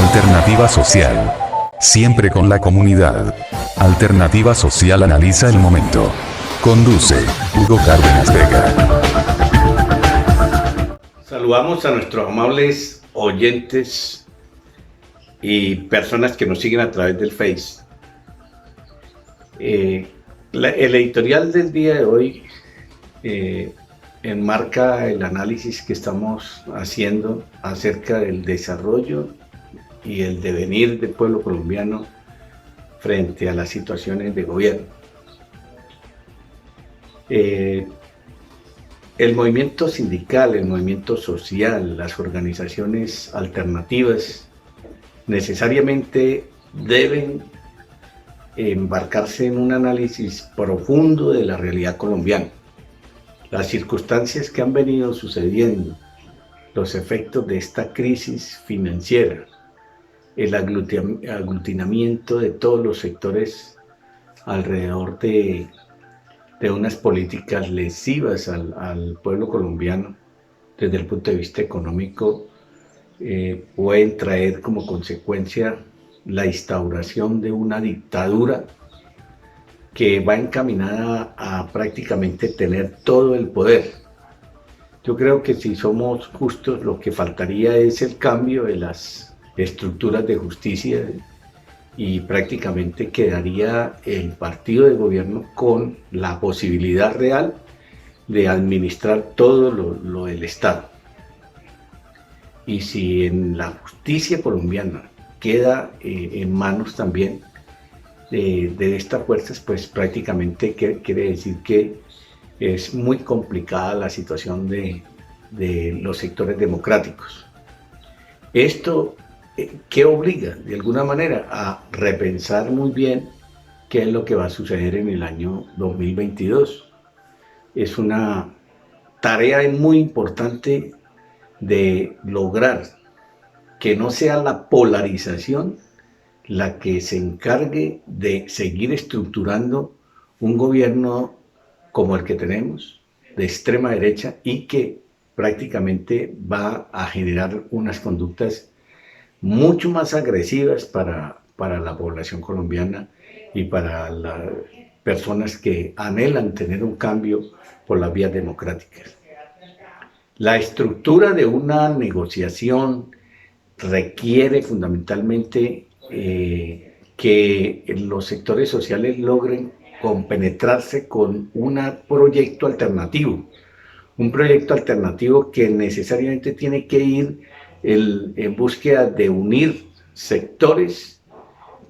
Alternativa Social. Siempre con la comunidad. Alternativa Social analiza el momento. Conduce Hugo Cárdenas Vega. Saludamos a nuestros amables oyentes y personas que nos siguen a través del Face. El editorial del día de hoy enmarca el análisis que estamos haciendo acerca del desarrollo y el devenir del pueblo colombiano frente a las situaciones de gobierno. El movimiento sindical, el movimiento social, las organizaciones alternativas necesariamente deben embarcarse en un análisis profundo de la realidad colombiana, las circunstancias que han venido sucediendo, los efectos de esta crisis financiera, el aglutinamiento de todos los sectores alrededor de unas políticas lesivas al pueblo colombiano desde el punto de vista económico, pueden traer como consecuencia la instauración de una dictadura que va encaminada a prácticamente tener todo el poder. Yo creo que si somos justos, lo que faltaría es el cambio de las estructuras de justicia y prácticamente quedaría el partido de gobierno con la posibilidad real de administrar todo lo del Estado. Y si en la justicia colombiana queda en manos también de estas fuerzas, pues prácticamente quiere decir que es muy complicada la situación de los sectores democráticos. Esto ¿qué obliga? De alguna manera a repensar muy bien qué es lo que va a suceder en el año 2022. Es una tarea muy importante de lograr que no sea la polarización la que se encargue de seguir estructurando un gobierno como el que tenemos, de extrema derecha, y que prácticamente va a generar unas conductas mucho más agresivas para la población colombiana y para las personas que anhelan tener un cambio por las vías democráticas. La estructura de una negociación requiere fundamentalmente que los sectores sociales logren compenetrarse con un proyecto alternativo que necesariamente tiene que ir en búsqueda de unir sectores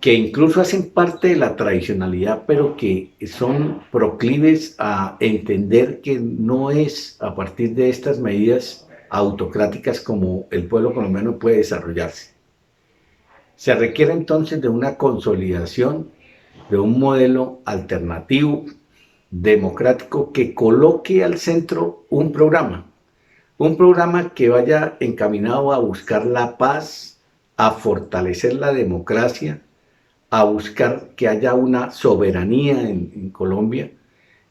que incluso hacen parte de la tradicionalidad, pero que son proclives a entender que no es a partir de estas medidas autocráticas como el pueblo colombiano puede desarrollarse. Se requiere entonces de una consolidación de un modelo alternativo, democrático, que coloque al centro un programa que vaya encaminado a buscar la paz, a fortalecer la democracia, a buscar que haya una soberanía en Colombia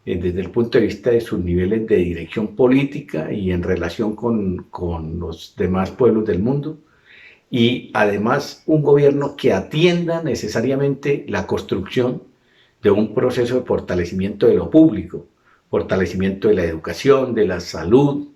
desde el punto de vista de sus niveles de dirección política y en relación con los demás pueblos del mundo, y además un gobierno que atienda necesariamente la construcción de un proceso de fortalecimiento de lo público, fortalecimiento de la educación, de la salud,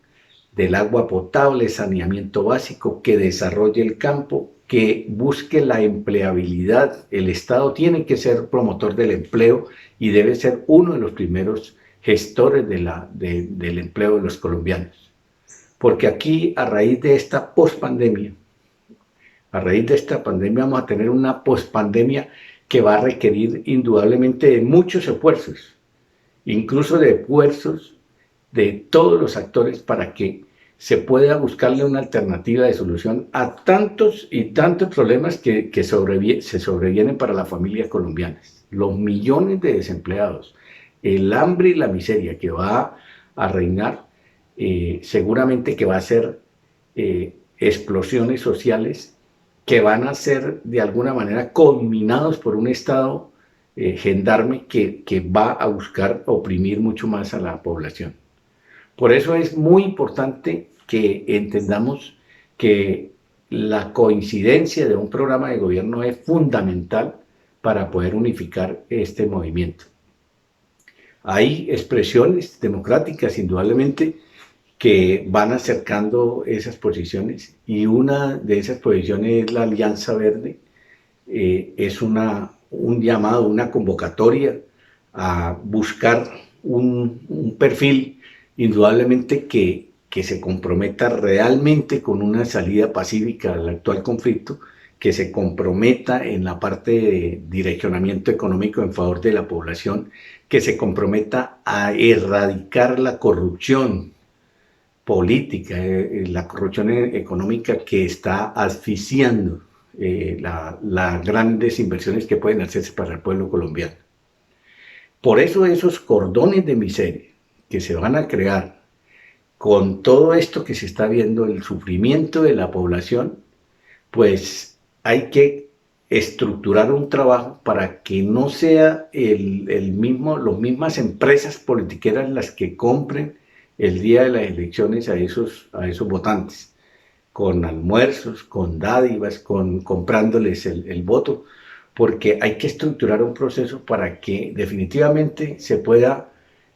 del agua potable, saneamiento básico, que desarrolle el campo, que busque la empleabilidad. El Estado tiene que ser promotor del empleo y debe ser uno de los primeros gestores del empleo de los colombianos. Porque aquí, a raíz de esta pospandemia, vamos a tener una pospandemia que va a requerir indudablemente de muchos esfuerzos, incluso de esfuerzos de todos los actores para que se pueda buscarle una alternativa de solución a tantos y tantos problemas que se sobrevienen para las familias colombianas. Los millones de desempleados, el hambre y la miseria que va a reinar, seguramente que va a ser explosiones sociales que van a ser de alguna manera conminados por un Estado gendarme que va a buscar oprimir mucho más a la población. Por eso es muy importante que entendamos que la coincidencia de un programa de gobierno es fundamental para poder unificar este movimiento. Hay expresiones democráticas, indudablemente, que van acercando esas posiciones, y una de esas posiciones es la Alianza Verde. Es un llamado, una convocatoria a buscar un perfil, indudablemente, que se comprometa realmente con una salida pacífica al actual conflicto, que se comprometa en la parte de direccionamiento económico en favor de la población, que se comprometa a erradicar la corrupción política, la corrupción económica que está asfixiando las grandes inversiones que pueden hacerse para el pueblo colombiano. Por eso esos cordones de miseria que se van a crear con todo esto que se está viendo, el sufrimiento de la población, pues hay que estructurar un trabajo para que no sea las mismas empresas politiqueras las que compren el día de las elecciones a esos votantes, con almuerzos, con dádivas, comprándoles el voto, porque hay que estructurar un proceso para que definitivamente se pueda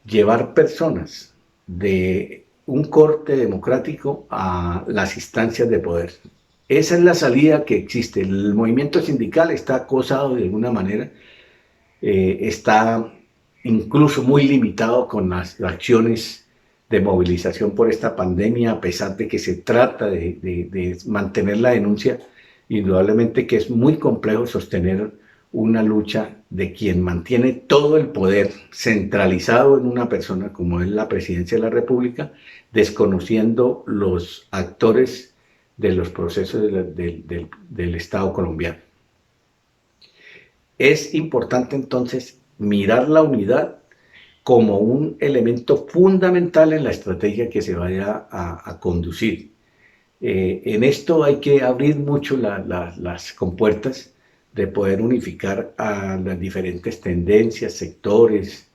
llevar personas de un corte democrático a las instancias de poder. Esa es la salida que existe. El movimiento sindical está acosado de alguna manera, está incluso muy limitado con las acciones de movilización por esta pandemia, a pesar de que se trata de mantener la denuncia. Indudablemente que es muy complejo sostener una lucha de quien mantiene todo el poder centralizado en una persona como es la presidencia de la República, desconociendo los actores de los procesos del Estado colombiano. Es importante entonces mirar la unidad como un elemento fundamental en la estrategia que se vaya a conducir. En esto hay que abrir mucho las compuertas de poder unificar a las diferentes tendencias, sectores,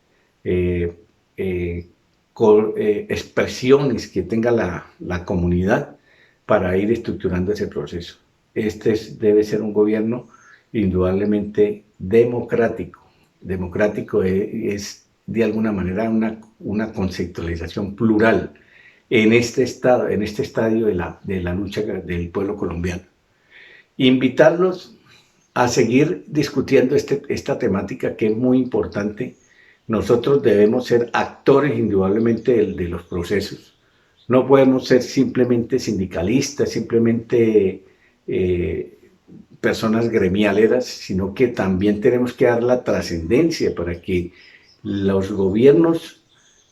expresiones que tenga la comunidad para ir estructurando ese proceso. Debe ser un gobierno indudablemente democrático. Democrático es de alguna manera una conceptualización plural en este estadio de la lucha del pueblo colombiano. Invitarlos a seguir discutiendo esta temática, que es muy importante. Nosotros debemos ser actores indudablemente de los procesos. No podemos ser simplemente sindicalistas, simplemente personas gremialeras, sino que también tenemos que dar la trascendencia para que los gobiernos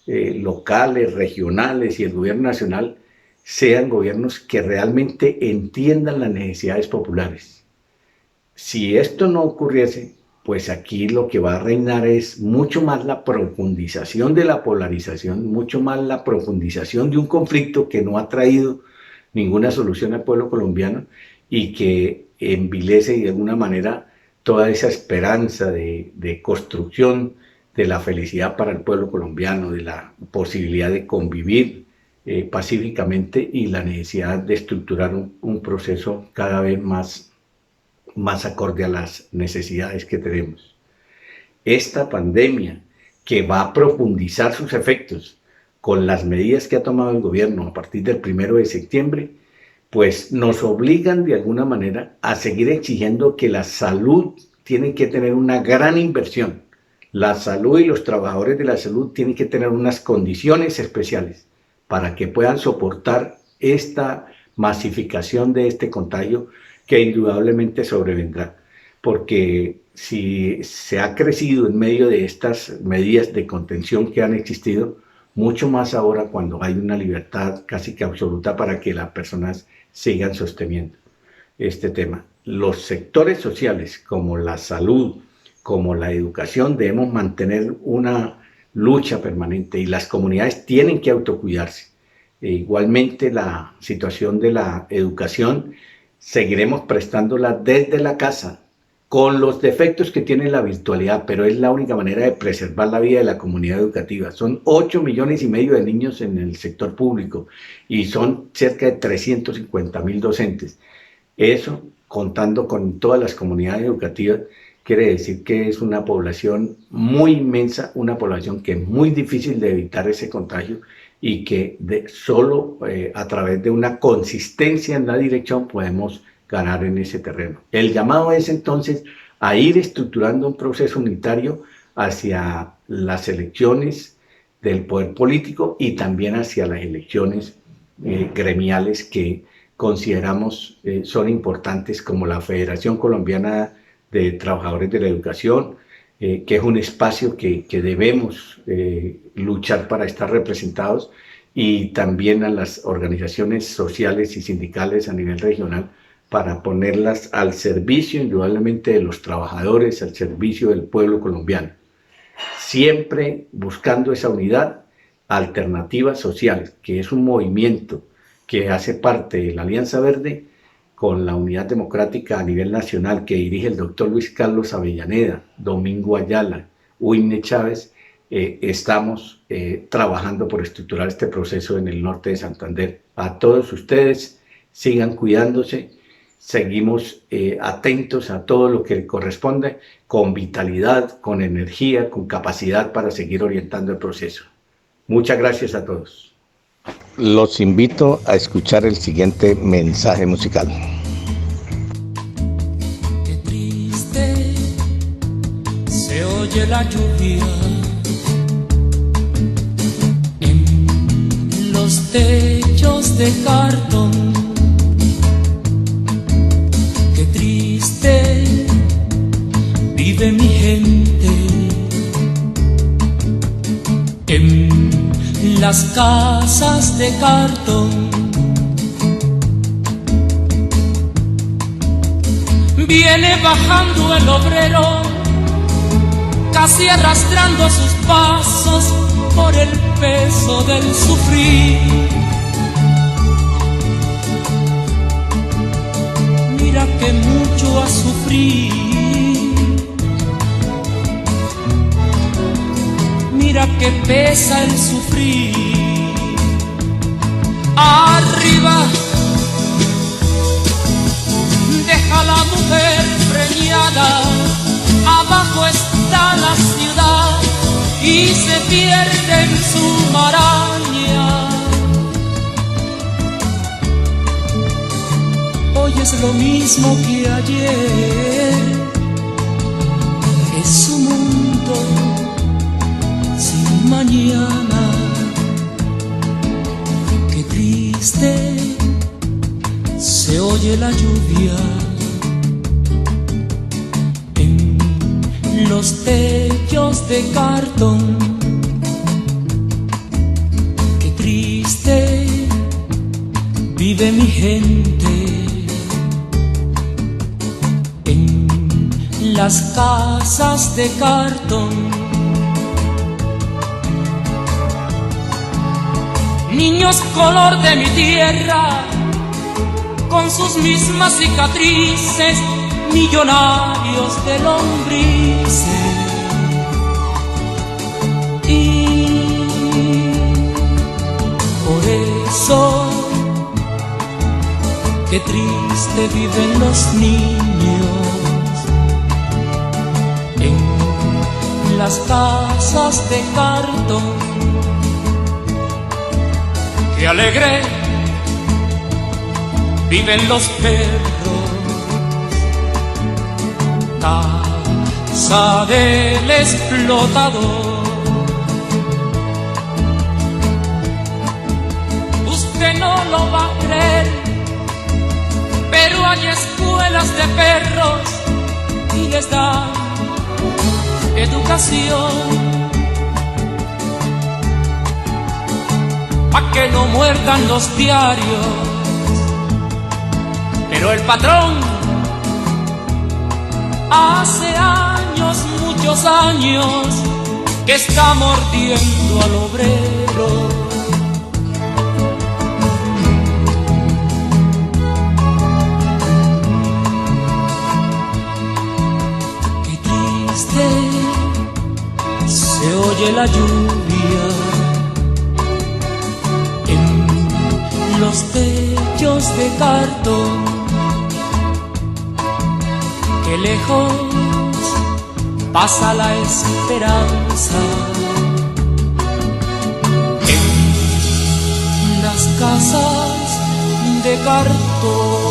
locales, regionales y el gobierno nacional sean gobiernos que realmente entiendan las necesidades populares. Si esto no ocurriese, pues aquí lo que va a reinar es mucho más la profundización de la polarización, mucho más la profundización de un conflicto que no ha traído ninguna solución al pueblo colombiano y que envilece de alguna manera toda esa esperanza de construcción de la felicidad para el pueblo colombiano, de la posibilidad de convivir pacíficamente y la necesidad de estructurar un proceso cada vez más acorde a las necesidades que tenemos. Esta pandemia, que va a profundizar sus efectos con las medidas que ha tomado el gobierno a partir del 1 de septiembre, pues nos obligan de alguna manera a seguir exigiendo que la salud tiene que tener una gran inversión. La salud y los trabajadores de la salud tienen que tener unas condiciones especiales para que puedan soportar esta masificación de este contagio que indudablemente sobrevendrá. Porque si se ha crecido en medio de estas medidas de contención que han existido, mucho más ahora cuando hay una libertad casi que absoluta para que las personas sigan sosteniendo este tema. Los sectores sociales como la salud, como la educación, debemos mantener una lucha permanente y las comunidades tienen que autocuidarse. Igualmente la situación de la educación seguiremos prestándola desde la casa, con los defectos que tiene la virtualidad, pero es la única manera de preservar la vida de la comunidad educativa. Son 8,5 millones de niños en el sector público y son cerca de 350,000 docentes. Eso, contando con todas las comunidades educativas, quiere decir que es una población muy inmensa, una población que es muy difícil de evitar ese contagio y que solo a través de una consistencia en la dirección podemos ganar en ese terreno. El llamado es entonces a ir estructurando un proceso unitario hacia las elecciones del poder político y también hacia las elecciones gremiales que consideramos son importantes, como la Federación Colombiana de Trabajadores de la Educación, que es un espacio que debemos luchar para estar representados, y también a las organizaciones sociales y sindicales a nivel regional para ponerlas al servicio indudablemente de los trabajadores, al servicio del pueblo colombiano. Siempre buscando esa unidad, Alternativas Sociales, que es un movimiento que hace parte de la Alianza Verde, con la Unidad Democrática a nivel nacional que dirige el doctor Luis Carlos Avellaneda, Domingo Ayala, Uine Chávez, estamos trabajando por estructurar este proceso en el norte de Santander. A todos ustedes, sigan cuidándose, seguimos atentos a todo lo que corresponde, con vitalidad, con energía, con capacidad para seguir orientando el proceso. Muchas gracias a todos. Los invito a escuchar el siguiente mensaje musical. Qué triste se oye la lluvia en los techos de cartón. Qué triste vive mi gente en las casas de cartón. Viene bajando el obrero, casi arrastrando sus pasos por el peso del sufrir. Mira que mucho ha sufrido, mira que pesa el sufrir. Arriba deja a la mujer preñada, abajo está la ciudad y se pierde en su maraña. Hoy es lo mismo que ayer, es su mundo sin mañana. Qué triste se oye la lluvia en los techos de cartón. Qué triste vive mi gente en las casas de cartón. Niños color de mi tierra, con sus mismas cicatrices, millonarios de lombrices. Y por eso, qué triste viven los niños en las casas de cartón. Qué alegre viven los perros, casa del explotador. Usted no lo va a creer, pero hay escuelas de perros y les dan educación pa' que no muerdan los diarios. Pero el patrón hace años, muchos años, que está mordiendo al obrero. Qué triste se oye la lluvia en los techos de cartón. que lejos pasa la esperanza. En las casas de cartón